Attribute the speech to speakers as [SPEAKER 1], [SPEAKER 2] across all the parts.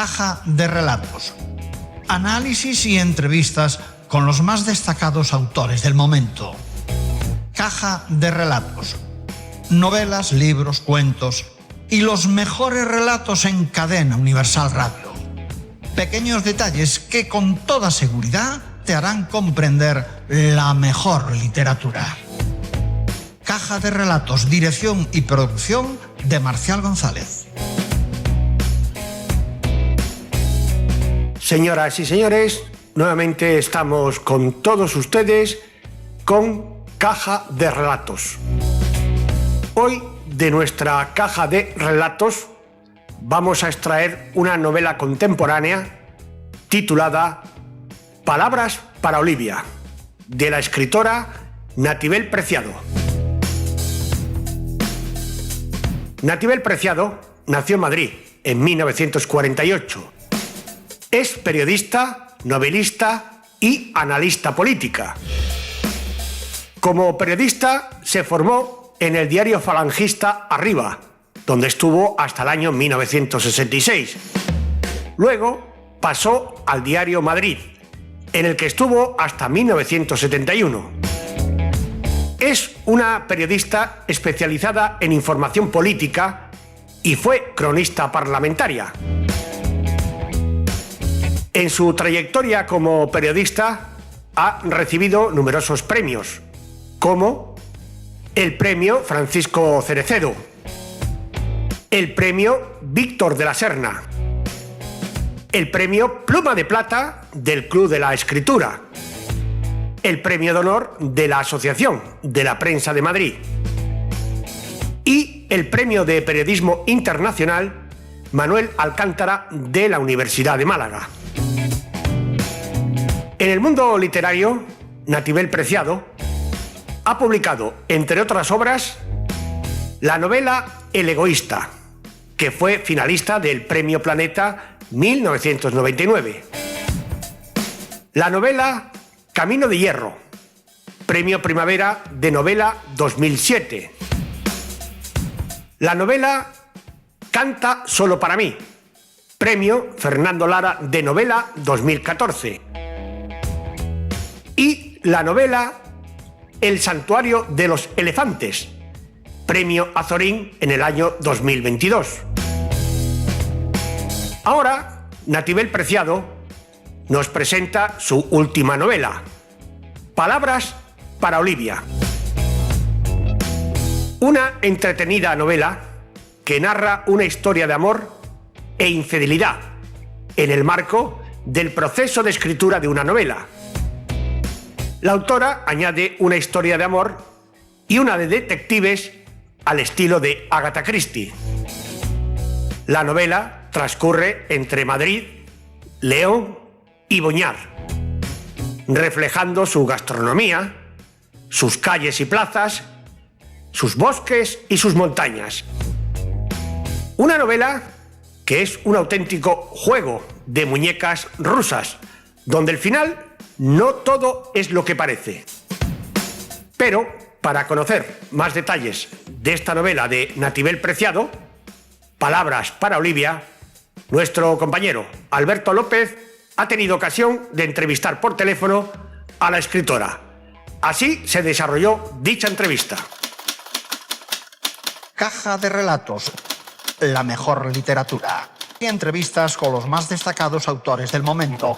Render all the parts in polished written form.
[SPEAKER 1] Caja de relatos. Análisis y entrevistas con los más destacados autores del momento. Caja de relatos. Novelas, libros, cuentos y los mejores relatos en Cadena Universal Radio. Pequeños detalles que con toda seguridad te harán comprender la mejor literatura. Caja de relatos, dirección y producción de Marcial González.
[SPEAKER 2] Señoras y señores, nuevamente estamos con todos ustedes con Caja de Relatos. Hoy, de nuestra caja de relatos, vamos a extraer una novela contemporánea titulada Palabras para Olivia, de la escritora Natibel Preciado. Natibel Preciado nació en Madrid en 1948. Es periodista, novelista y analista política. Como periodista se formó en el diario falangista Arriba, donde estuvo hasta el año 1966. Luego pasó al diario Madrid, en el que estuvo hasta 1971. Es una periodista especializada en información política y fue cronista parlamentaria. En su trayectoria como periodista ha recibido numerosos premios, como el Premio Francisco Cerecedo, el Premio Víctor de la Serna, el Premio Pluma de Plata del Club de la Escritura, el Premio de Honor de la Asociación de la Prensa de Madrid y el Premio de Periodismo Internacional Manuel Alcántara de la Universidad de Málaga. En el mundo literario, Natibel Preciado ha publicado, entre otras obras, la novela El egoísta, que fue finalista del Premio Planeta 1999. La novela Camino de Hierro, Premio Primavera de Novela 2007. La novela Canta solo para mí, Premio Fernando Lara de Novela 2014. Y la novela El santuario de los elefantes, Premio Azorín en el año 2022. Ahora, Natibel Preciado nos presenta su última novela, Palabras para Olivia. Una entretenida novela que narra una historia de amor e infidelidad en el marco del proceso de escritura de una novela. La autora añade una historia de amor y una de detectives al estilo de Agatha Christie. La novela transcurre entre Madrid, León y Boñar, reflejando su gastronomía, sus calles y plazas, sus bosques y sus montañas. Una novela que es un auténtico juego de muñecas rusas, donde el final no todo es lo que parece. Pero, para conocer más detalles de esta novela de Natibel Preciado, Palabras para Olivia, nuestro compañero Alberto López ha tenido ocasión de entrevistar por teléfono a la escritora. Así se desarrolló dicha entrevista.
[SPEAKER 1] Caja de relatos, la mejor literatura. Y entrevistas con los más destacados autores del momento.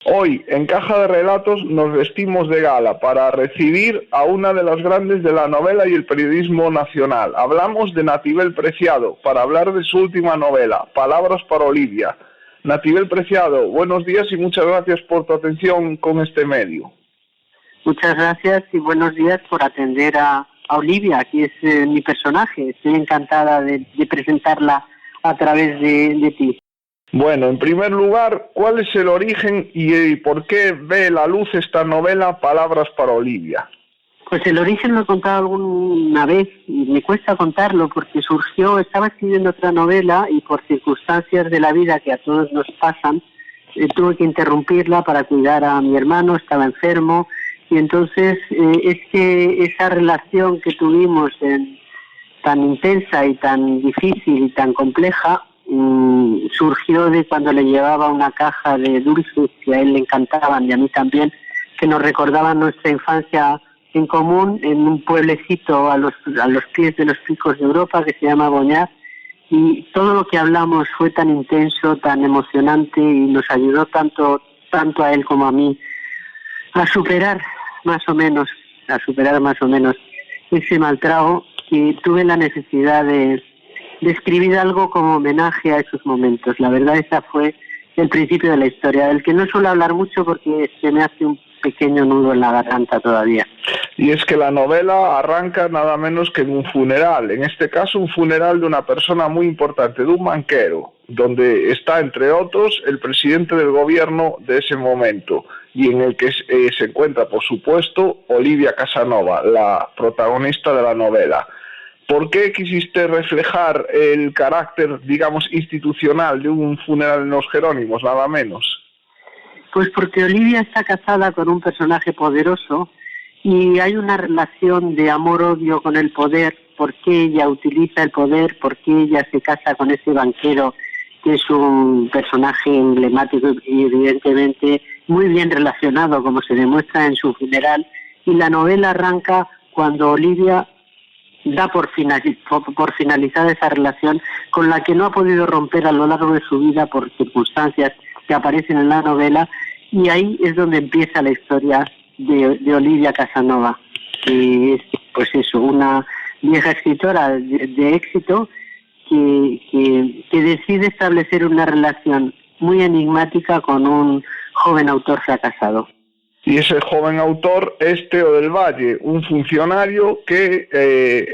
[SPEAKER 3] Hoy, en Caja de Relatos, nos vestimos de gala para recibir a una de las grandes de la novela y el periodismo nacional. Hablamos de Natibel Preciado, para hablar de su última novela, Palabras para Olivia. Natibel Preciado, buenos días y muchas gracias por tu atención con este medio.
[SPEAKER 4] Muchas gracias y buenos días por atender a Olivia, que es mi personaje. Estoy encantada de presentarla a través de ti.
[SPEAKER 3] Bueno, en primer lugar, ¿cuál es el origen y por qué ve la luz esta novela Palabras para Olivia?
[SPEAKER 4] Pues el origen lo he contado alguna vez y me cuesta contarlo porque surgió, estaba escribiendo otra novela y por circunstancias de la vida que a todos nos pasan, tuve que interrumpirla para cuidar a mi hermano, estaba enfermo y entonces es que esa relación que tuvimos tan intensa y tan difícil y tan compleja surgió de cuando le llevaba una caja de dulces que a él le encantaban y a mí también, que nos recordaban nuestra infancia en común en un pueblecito a los pies de los picos de Europa que se llama Boñar, y todo lo que hablamos fue tan intenso, tan emocionante y nos ayudó tanto a él como a mí a superar más o menos ese mal trago, que tuve la necesidad de escribir algo como homenaje a esos momentos. La verdad, esa fue el principio de la historia, del que no suelo hablar mucho porque se me hace un pequeño nudo en la garganta todavía.
[SPEAKER 3] Y es que la novela arranca nada menos que en un funeral, en este caso un funeral de una persona muy importante, de un banquero, donde está, entre otros, el presidente del gobierno de ese momento, y en el que se encuentra, por supuesto, Olivia Casanova, la protagonista de la novela. ¿Por qué quisiste reflejar el carácter, digamos, institucional de un funeral en los Jerónimos, nada menos?
[SPEAKER 4] Pues porque Olivia está casada con un personaje poderoso y hay una relación de amor-odio con el poder, porque ella utiliza el poder, porque ella se casa con ese banquero que es un personaje emblemático y evidentemente muy bien relacionado, como se demuestra en su funeral, y la novela arranca cuando Olivia da por finalizada esa relación con la que no ha podido romper a lo largo de su vida por circunstancias que aparecen en la novela, y ahí es donde empieza la historia de Olivia Casanova, que es, pues eso, una vieja escritora de éxito que decide establecer una relación muy enigmática con un joven autor fracasado.
[SPEAKER 3] Y ese joven autor es Teo del Valle, un funcionario que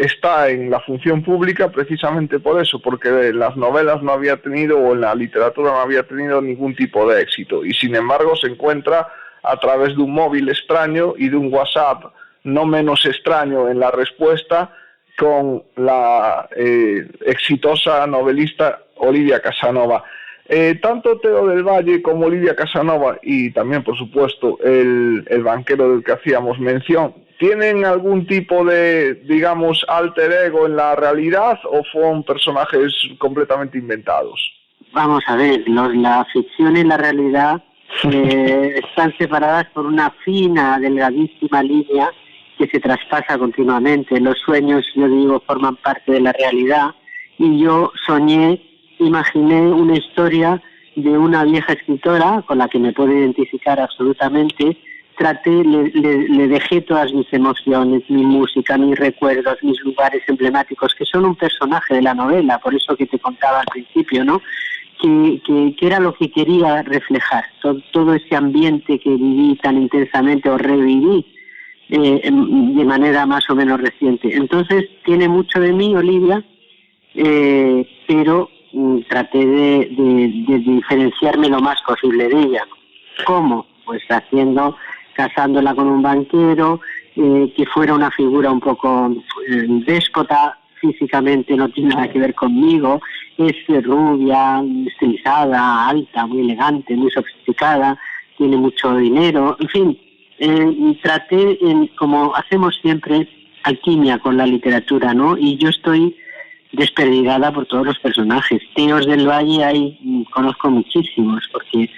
[SPEAKER 3] está en la función pública precisamente por eso, porque en las novelas no había tenido, o en la literatura no había tenido ningún tipo de éxito, y sin embargo se encuentra a través de un móvil extraño y de un WhatsApp no menos extraño en la respuesta con la exitosa novelista Olivia Casanova. Tanto Teo del Valle como Olivia Casanova, y también, por supuesto, el banquero del que hacíamos mención, ¿tienen algún tipo de, digamos, alter ego en la realidad o son personajes completamente inventados?
[SPEAKER 4] Vamos a ver, la ficción y la realidad están separadas por una fina, delgadísima línea que se traspasa continuamente. Los sueños, yo digo, forman parte de la realidad, y yo imaginé una historia de una vieja escritora con la que me puedo identificar absolutamente. Le dejé todas mis emociones, mi música, mis recuerdos, mis lugares emblemáticos, que son un personaje de la novela, por eso que te contaba al principio, ¿no? Que era lo que quería reflejar, todo ese ambiente que viví tan intensamente o reviví de manera más o menos reciente. Entonces tiene mucho de mí, Olivia, pero traté de diferenciarme lo más posible de ella. ¿Cómo? Pues casándola con un banquero, que fuera una figura un poco déspota, físicamente no tiene nada que ver conmigo, es rubia, estilizada, alta, muy elegante, muy sofisticada, tiene mucho dinero, en fin, traté, como hacemos siempre, alquimia con la literatura, ¿no? Y yo estoy desperdigada por todos los personajes. Teos del Valle conozco muchísimos, porque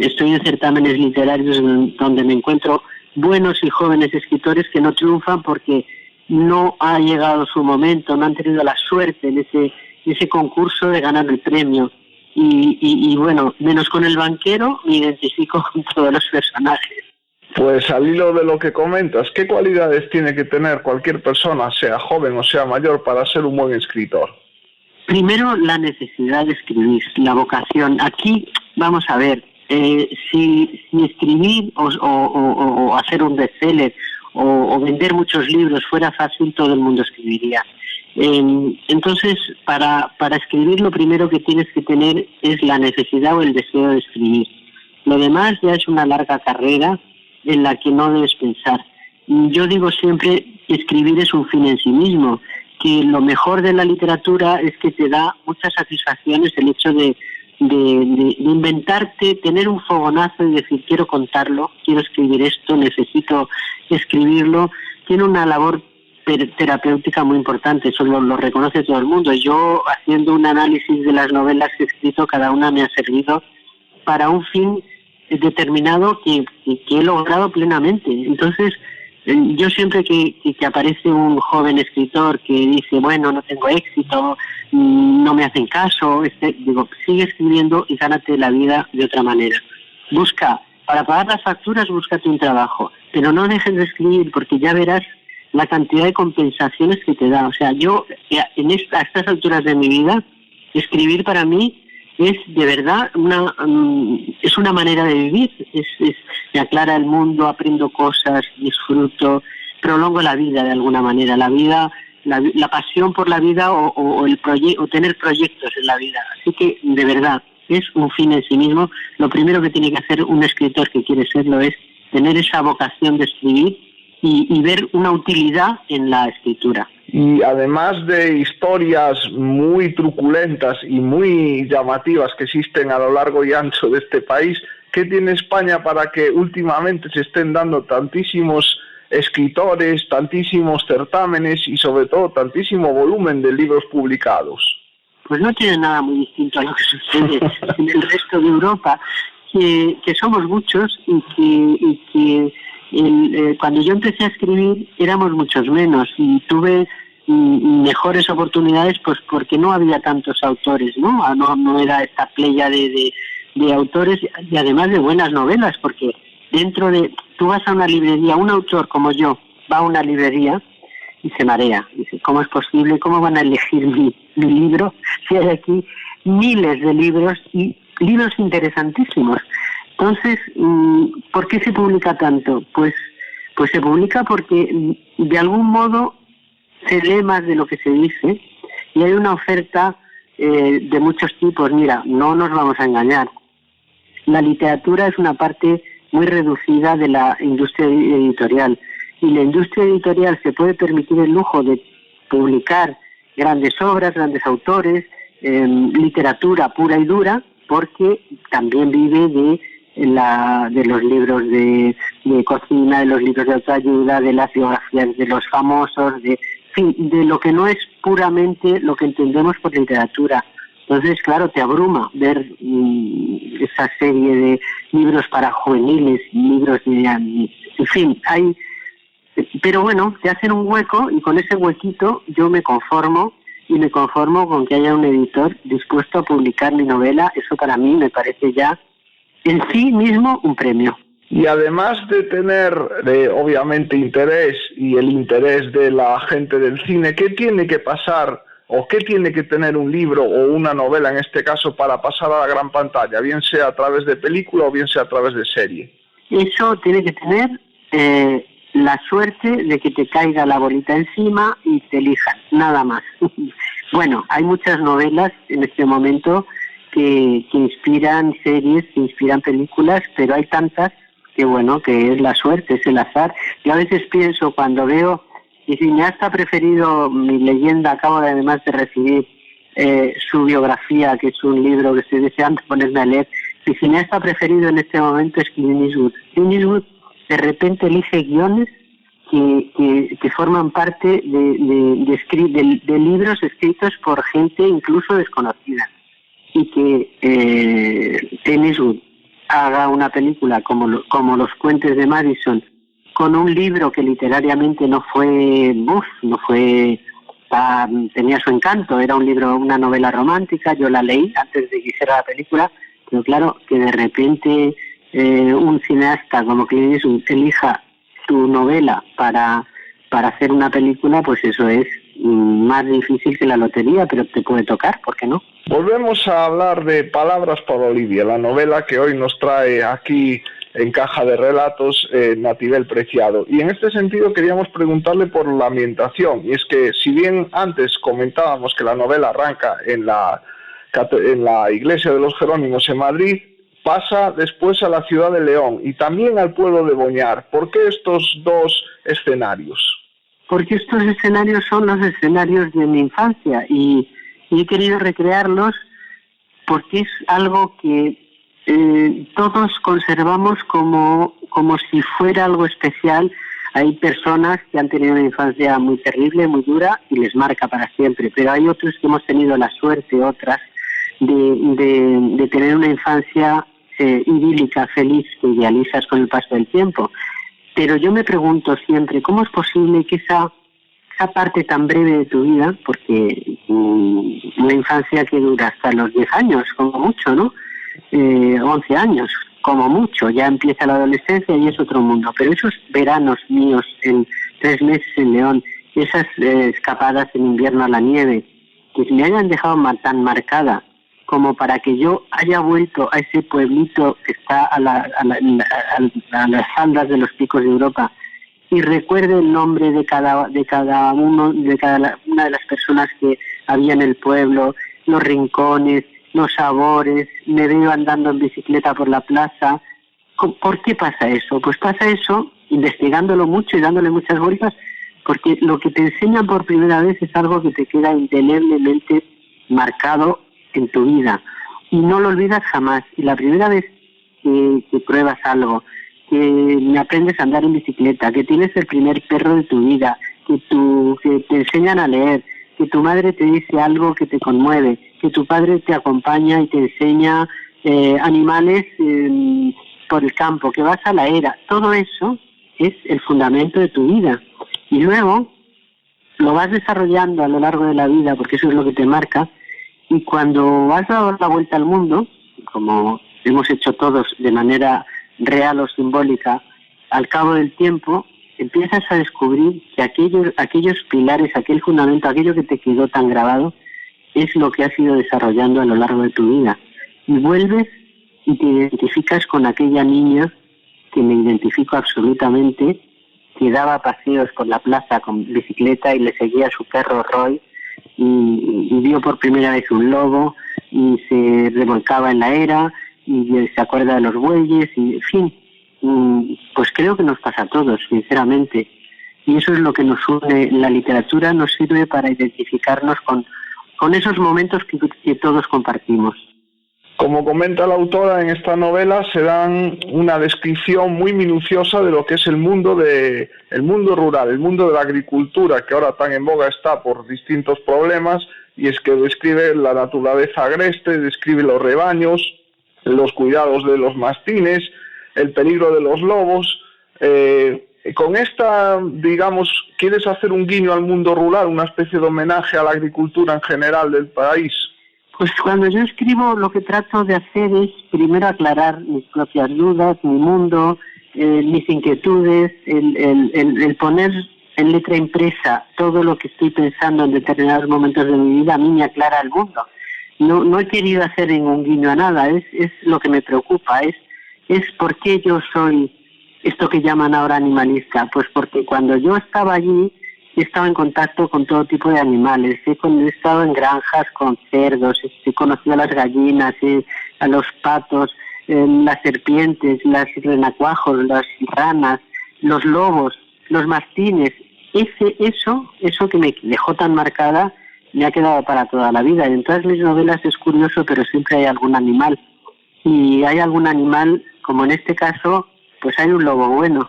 [SPEAKER 4] estoy en certámenes literarios donde me encuentro buenos y jóvenes escritores que no triunfan porque no ha llegado su momento, no han tenido la suerte en ese concurso de ganar el premio. Y bueno, menos con el banquero me identifico con todos los personajes.
[SPEAKER 3] Pues al hilo de lo que comentas, ¿qué cualidades tiene que tener cualquier persona, sea joven o sea mayor, para ser un buen escritor?
[SPEAKER 4] Primero, la necesidad de escribir, la vocación. Aquí, vamos a ver, si escribir o hacer un bestseller o vender muchos libros fuera fácil, todo el mundo escribiría. Entonces, para escribir, lo primero que tienes que tener es la necesidad o el deseo de escribir. Lo demás ya es una larga carrera en la que no debes pensar. Yo digo siempre que escribir es un fin en sí mismo, que lo mejor de la literatura es que te da muchas satisfacciones el hecho de inventarte, tener un fogonazo y decir, quiero contarlo, quiero escribir esto, necesito escribirlo. Tiene una labor terapéutica muy importante, eso lo reconoce todo el mundo. Yo, haciendo un análisis de las novelas que he escrito, cada una me ha servido para un fin determinado que he logrado plenamente. Entonces, yo siempre que aparece un joven escritor que dice, bueno, no tengo éxito, no me hacen caso, digo, sigue escribiendo y gánate la vida de otra manera. Busca, para pagar las facturas, búscate un trabajo, pero no dejes de escribir, porque ya verás la cantidad de compensaciones que te da. O sea, yo, a estas alturas de mi vida, escribir para mí es de verdad es una manera de vivir. Me aclara el mundo, aprendo cosas, disfruto, prolongo la vida de alguna manera. La vida, la pasión por la vida o tener proyectos en la vida. Así que, de verdad, es un fin en sí mismo. Lo primero que tiene que hacer un escritor que quiere serlo es tener esa vocación de escribir y ver una utilidad en la escritura.
[SPEAKER 3] Y además de historias muy truculentas y muy llamativas que existen a lo largo y ancho de este país, ¿qué tiene España para que últimamente se estén dando tantísimos escritores, tantísimos certámenes y sobre todo tantísimo volumen de libros publicados?
[SPEAKER 4] Pues no tiene nada muy distinto a lo que sucede en el resto de Europa, que somos muchos y que cuando yo empecé a escribir éramos muchos menos y tuve mejores oportunidades pues porque no había tantos autores, no era esta playa de autores y además de buenas novelas, porque tú vas a una librería, un autor como yo va a una librería y se marea, dice, ¿cómo es posible? ¿Cómo van a elegir mi libro si hay aquí miles de libros y libros interesantísimos? Entonces, ¿por qué se publica tanto? Pues se publica porque de algún modo se lee más de lo que se dice y hay una oferta de muchos tipos. Mira, no nos vamos a engañar. La literatura es una parte muy reducida de la industria editorial y la industria editorial se puede permitir el lujo de publicar grandes obras, grandes autores, literatura pura y dura, porque también vive de los libros de cocina, de los libros de autoayuda, de las biografías de los famosos, de lo que no es puramente lo que entendemos por literatura. Entonces, claro, te abruma ver esa serie de libros para juveniles, libros en fin, pero bueno, te hacen un hueco y con ese huequito yo me conformo con que haya un editor dispuesto a publicar mi novela. Eso para mí me parece ya en sí mismo un premio.
[SPEAKER 3] Y además de tener obviamente interés y el interés de la gente del cine, ¿qué tiene que pasar o qué tiene que tener un libro o una novela en este caso para pasar a la gran pantalla, bien sea a través de película o bien sea a través de serie?
[SPEAKER 4] Eso tiene que tener la suerte de que te caiga la bolita encima y te elijan, nada más. Bueno, hay muchas novelas en este momento que inspiran series, que inspiran películas, pero hay tantas que es la suerte, es el azar. Yo a veces pienso, cuando veo mi cineasta preferido, Mi leyenda, acabo además de recibir su biografía, que es un libro que estoy deseando ponerme a leer. Mi cineasta preferido en este momento es Clint Eastwood. Clint Eastwood de repente elige guiones que forman parte de libros escritos por gente incluso desconocida. Y que Clint Eastwood haga una película como Los Puentes de Madison, con un libro que literariamente tenía su encanto, era un libro, una novela romántica, yo la leí antes de que hiciera la película, pero claro, que de repente un cineasta como Clint Eastwood elija su novela para hacer una película, pues eso es más difícil que la lotería, pero te puede tocar, ¿por qué no?
[SPEAKER 3] Volvemos a hablar de Palabras por Olivia, la novela que hoy nos trae aquí en Caja de Relatos Natibel Preciado. Y en este sentido queríamos preguntarle por la ambientación. Y es que si bien antes comentábamos que la novela arranca en la iglesia de los Jerónimos en Madrid, pasa después a la ciudad de León y también al pueblo de Boñar. ¿Por qué estos dos escenarios?
[SPEAKER 4] Porque estos escenarios son los escenarios de mi infancia y he querido recrearlos porque es algo que todos conservamos como si fuera algo especial, Hay personas que han tenido una infancia muy terrible, muy dura y les marca para siempre, pero hay otros que hemos tenido la suerte, otras, de tener una infancia idílica, feliz, que idealizas con el paso del tiempo. Pero yo me pregunto siempre, ¿cómo es posible que esa parte tan breve de tu vida, porque una infancia que dura hasta los 10 años, como mucho, ¿no? 11 años, como mucho, ya empieza la adolescencia y es otro mundo. Pero esos veranos míos en 3 meses en León, esas escapadas en invierno a la nieve, que me hayan dejado tan marcada como para que yo haya vuelto a ese pueblito que está a las faldas de los picos de Europa y recuerde el nombre de cada una de las personas que había en el pueblo, los rincones, los sabores, me veo andando en bicicleta por la plaza. ¿Por qué pasa eso? Pues pasa eso, investigándolo mucho y dándole muchas vueltas, porque lo que te enseñan por primera vez es algo que te queda indeleblemente marcado en tu vida y no lo olvidas jamás. Y la primera vez que pruebas algo, que aprendes a andar en bicicleta, que tienes el primer perro de tu vida, que te enseñan a leer, que tu madre te dice algo que te conmueve, que tu padre te acompaña y te enseña animales por el campo, que vas a la era, todo eso es el fundamento de tu vida. Y luego lo vas desarrollando a lo largo de la vida, porque eso es lo que te marca, y cuando has dado la vuelta al mundo, como hemos hecho todos de manera real o simbólica, al cabo del tiempo empiezas a descubrir que aquellos pilares, aquel fundamento, aquello que te quedó tan grabado, es lo que has ido desarrollando a lo largo de tu vida. Y vuelves y te identificas con aquella niña, que me identifico absolutamente, que daba paseos por la plaza con bicicleta y le seguía a su perro Roy, y vio por primera vez un lobo y se revolcaba en la era y se acuerda de los bueyes y en fin, pues creo que nos pasa a todos, sinceramente, y eso es lo que nos une. La literatura nos sirve para identificarnos con esos momentos que todos compartimos.
[SPEAKER 3] Como comenta la autora, en esta novela se dan una descripción muy minuciosa de lo que es el mundo rural, el mundo de la agricultura, que ahora tan en boga está por distintos problemas, y es que describe la naturaleza agreste, describe los rebaños, los cuidados de los mastines, el peligro de los lobos. Con esta, digamos, ¿quieres hacer un guiño al mundo rural, una especie de homenaje a la agricultura en general del país?
[SPEAKER 4] Pues cuando yo escribo, lo que trato de hacer es primero aclarar mis propias dudas, mi mundo, mis inquietudes, el poner en letra impresa todo lo que estoy pensando en determinados momentos de mi vida. A mí me aclara el mundo. No he querido hacer ningún guiño a nada, es lo que me preocupa, es por qué yo soy esto que llaman ahora animalista. Pues porque cuando yo estaba allí, he estado en contacto con todo tipo de animales, he estado en granjas con cerdos, he conocido a las gallinas, a los patos, las serpientes, los renacuajos, las ranas, los lobos, los mastines. Eso que me dejó tan marcada me ha quedado para toda la vida. En todas mis novelas es curioso, pero siempre hay algún animal. Y hay algún animal, como en este caso, pues hay un lobo bueno,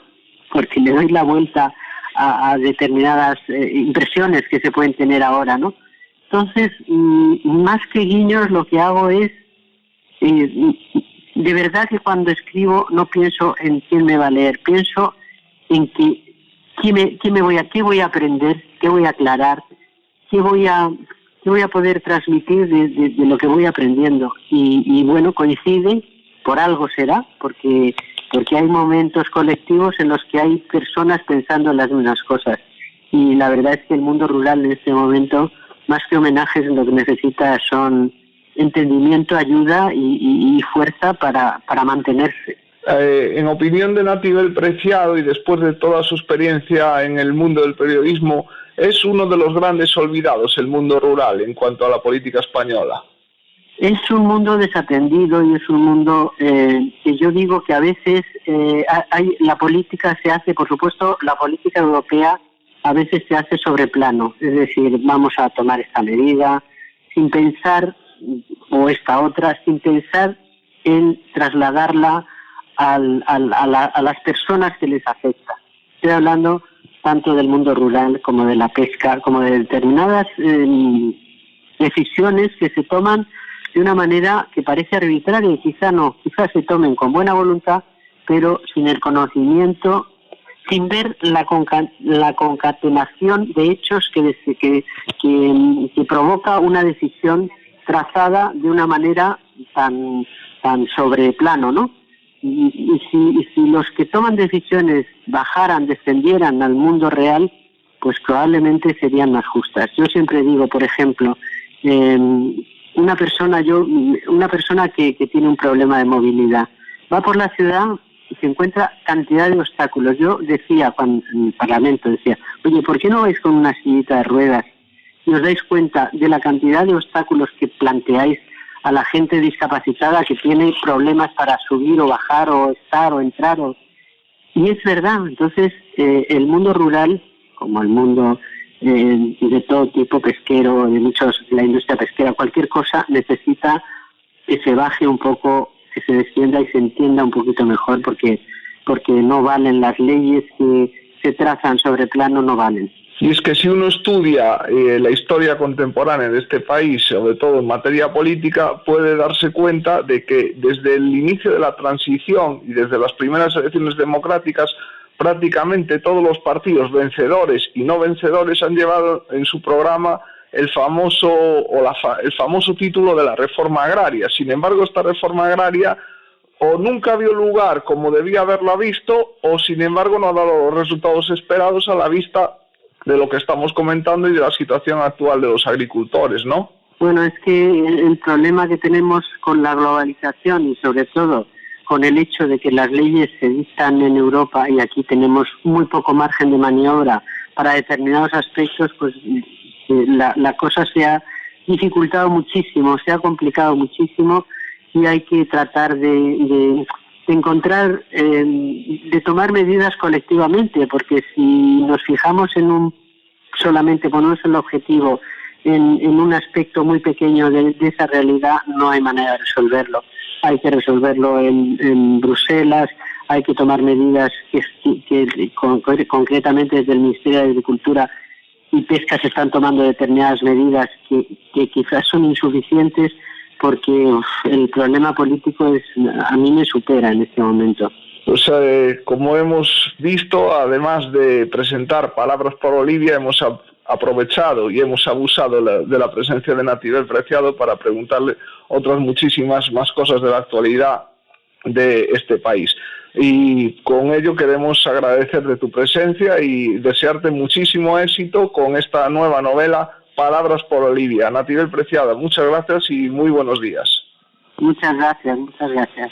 [SPEAKER 4] porque le doy la vuelta a determinadas impresiones que se pueden tener ahora, ¿no? Entonces, más que guiños, lo que hago es, de verdad que cuando escribo no pienso en quién me va a leer, pienso en qué voy a aprender, qué voy a aclarar, qué voy a poder transmitir de lo que voy aprendiendo. Y bueno, coincide, por algo será, porque hay momentos colectivos en los que hay personas pensando en las mismas cosas. Y la verdad es que el mundo rural en este momento, más que homenajes, lo que necesita son entendimiento, ayuda y fuerza para mantenerse.
[SPEAKER 3] En opinión de Natibel Preciado, y después de toda su experiencia en el mundo del periodismo, es uno de los grandes olvidados, el mundo rural, en cuanto a la política española.
[SPEAKER 4] Es un mundo desatendido y es un mundo que yo digo que a veces la política se hace, por supuesto, la política europea a veces se hace sobre plano, es decir, vamos a tomar esta medida sin pensar, o esta otra, sin pensar en trasladarla a las personas que les afecta. Estoy hablando tanto del mundo rural como de la pesca, como de determinadas decisiones que se toman de una manera que parece arbitraria, y quizá se tomen con buena voluntad, pero sin el conocimiento, sin ver la concatenación de hechos que provoca una decisión trazada de una manera tan sobreplano, ¿no? Y si los que toman decisiones descendieran al mundo real, pues probablemente serían más justas. Yo siempre digo, por ejemplo, una persona que tiene un problema de movilidad va por la ciudad y se encuentra cantidad de obstáculos. Yo decía cuando en el Parlamento, oye, ¿por qué no vais con una sillita de ruedas y os dais cuenta de la cantidad de obstáculos que planteáis a la gente discapacitada que tiene problemas para subir o bajar o estar o entrar? Y es verdad. Entonces, el mundo rural, como el mundo de todo tipo, pesquero, la industria pesquera, cualquier cosa, necesita que se baje un poco, que se descienda y se entienda un poquito mejor, porque no valen las leyes que se trazan sobre plano, no valen.
[SPEAKER 3] Y es que si uno estudia la historia contemporánea de este país, sobre todo en materia política, puede darse cuenta de que desde el inicio de la transición y desde las primeras elecciones democráticas, prácticamente todos los partidos vencedores y no vencedores han llevado en su programa el famoso título de la reforma agraria. Sin embargo, esta reforma agraria o nunca vio lugar como debía haberla visto, o sin embargo no ha dado los resultados esperados a la vista de lo que estamos comentando y de la situación actual de los agricultores, ¿no?
[SPEAKER 4] Bueno, es que el problema que tenemos con la globalización y sobre todo con el hecho de que las leyes se dictan en Europa y aquí tenemos muy poco margen de maniobra para determinados aspectos, pues la cosa se ha dificultado muchísimo, se ha complicado muchísimo, y hay que tratar de encontrar, de tomar medidas colectivamente, porque si nos fijamos solamente ponemos el objetivo en un aspecto muy pequeño de esa realidad, no hay manera de resolverlo. Hay que resolverlo en Bruselas, hay que tomar medidas que concretamente desde el Ministerio de Agricultura y Pesca se están tomando determinadas medidas que quizás son insuficientes, porque el problema político a mí me supera en este momento.
[SPEAKER 3] Pues como hemos visto, además de presentar Palabras por Olivia, hemos aprovechado y hemos abusado de la presencia de Natibel Preciado para preguntarle otras muchísimas más cosas de la actualidad de este país. Y con ello queremos agradecer de tu presencia y desearte muchísimo éxito con esta nueva novela, Palabras por Olivia. Natibel Preciado, muchas gracias y muy buenos días.
[SPEAKER 4] Muchas gracias, muchas gracias.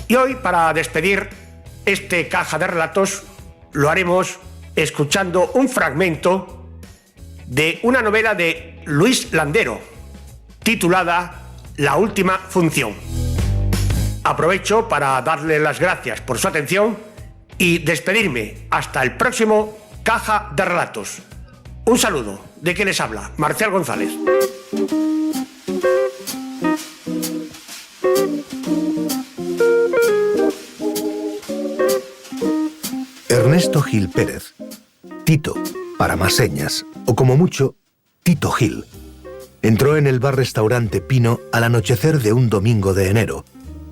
[SPEAKER 2] Y hoy, para despedir este Caja de Relatos, lo haremos escuchando un fragmento de una novela de Luis Landero, titulada La última función. Aprovecho para darle las gracias por su atención y despedirme hasta el próximo Caja de Relatos. Un saludo de quien les habla, Marcial González.
[SPEAKER 5] Ernesto Gil Pérez, Tito, para más señas, o como mucho, Tito Gil, entró en el bar-restaurante Pino al anochecer de un domingo de enero,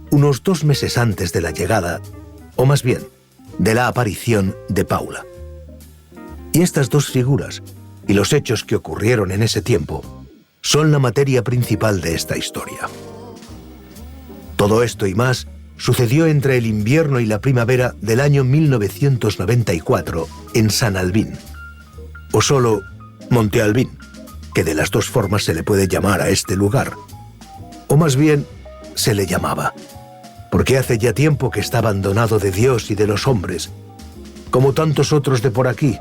[SPEAKER 5] unos 2 meses antes de la llegada, o más bien, de la aparición de Paula. Y estas dos figuras, y los hechos que ocurrieron en ese tiempo, son la materia principal de esta historia. Todo esto y más sucedió entre el invierno y la primavera del año 1994 en San Albín, o solo Monte Albín, que de las dos formas se le puede llamar a este lugar, o más bien se le llamaba, porque hace ya tiempo que está abandonado de Dios y de los hombres, como tantos otros de por aquí,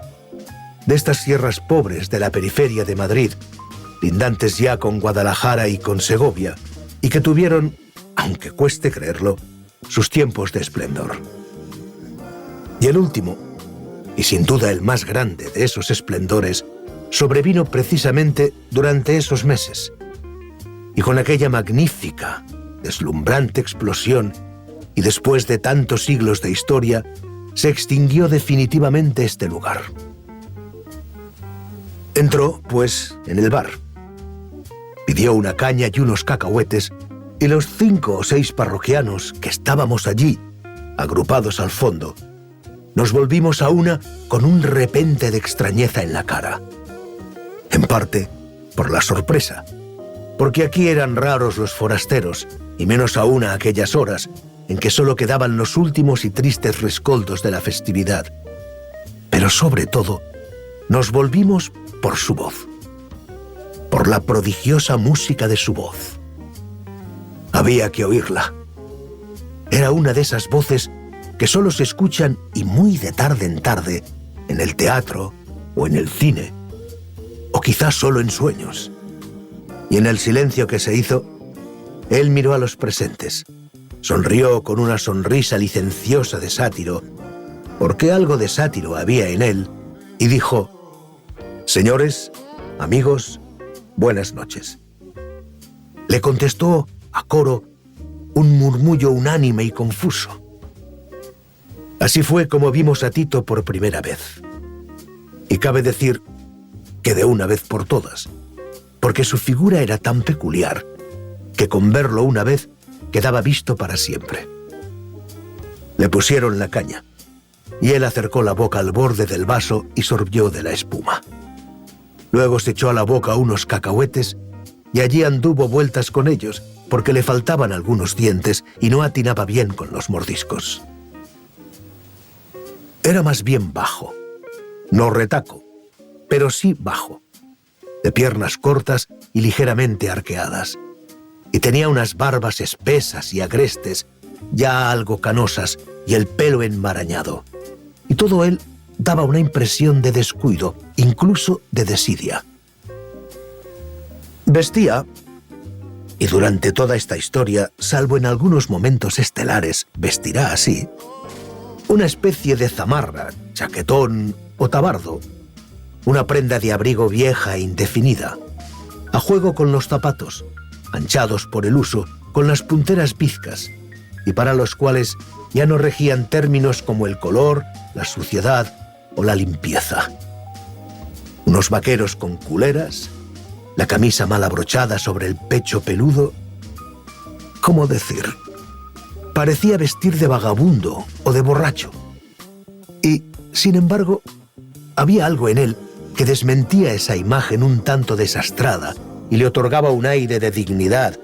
[SPEAKER 5] de estas sierras pobres de la periferia de Madrid, lindantes ya con Guadalajara y con Segovia, y que tuvieron, aunque cueste creerlo, sus tiempos de esplendor. Y el último, y sin duda el más grande de esos esplendores, sobrevino precisamente durante esos meses, y con aquella magnífica, deslumbrante explosión y después de tantos siglos de historia, se extinguió definitivamente este lugar. Entró, pues, en el bar. Pidió una caña y unos cacahuetes, y los 5 o 6 parroquianos que estábamos allí, agrupados al fondo, nos volvimos a una con un repente de extrañeza en la cara. En parte, por la sorpresa, porque aquí eran raros los forasteros, y menos aún a aquellas horas en que solo quedaban los últimos y tristes rescoldos de la festividad. Pero sobre todo, nos volvimos por su voz, por la prodigiosa música de su voz. Había que oírla. Era una de esas voces que solo se escuchan y muy de tarde en tarde en el teatro o en el cine, o quizás solo en sueños. Y en el silencio que se hizo, él miró a los presentes, sonrió con una sonrisa licenciosa de sátiro, porque algo de sátiro había en él, y dijo: «Señores, amigos, buenas noches». Le contestó a coro un murmullo unánime y confuso. Así fue como vimos a Tito por primera vez. Y cabe decir que de una vez por todas, porque su figura era tan peculiar que con verlo una vez quedaba visto para siempre. Le pusieron la caña, y él acercó la boca al borde del vaso y sorbió de la espuma. Luego se echó a la boca unos cacahuetes y allí anduvo vueltas con ellos, porque le faltaban algunos dientes y no atinaba bien con los mordiscos. Era más bien bajo, no retaco, pero sí bajo, de piernas cortas y ligeramente arqueadas, y tenía unas barbas espesas y agrestes, ya algo canosas, y el pelo enmarañado, y todo él daba una impresión de descuido, incluso de desidia. Vestía, y durante toda esta historia, salvo en algunos momentos estelares, vestirá así, una especie de zamarra, chaquetón o tabardo, una prenda de abrigo vieja e indefinida, a juego con los zapatos, manchados por el uso, con las punteras bizcas, y para los cuales ya no regían términos como el color, la suciedad o la limpieza. Unos vaqueros con culeras, la camisa mal abrochada sobre el pecho peludo. ¿Cómo decir? Parecía vestir de vagabundo o de borracho. Y, sin embargo, había algo en él que desmentía esa imagen un tanto desastrada y le otorgaba un aire de dignidad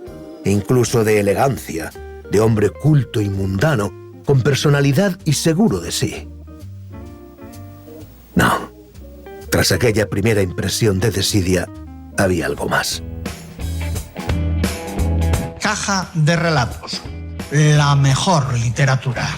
[SPEAKER 5] e incluso de elegancia, de hombre culto y mundano, con personalidad y seguro de sí. No, tras aquella primera impresión de desidia, había algo más.
[SPEAKER 1] Caja de relatos. La mejor literatura.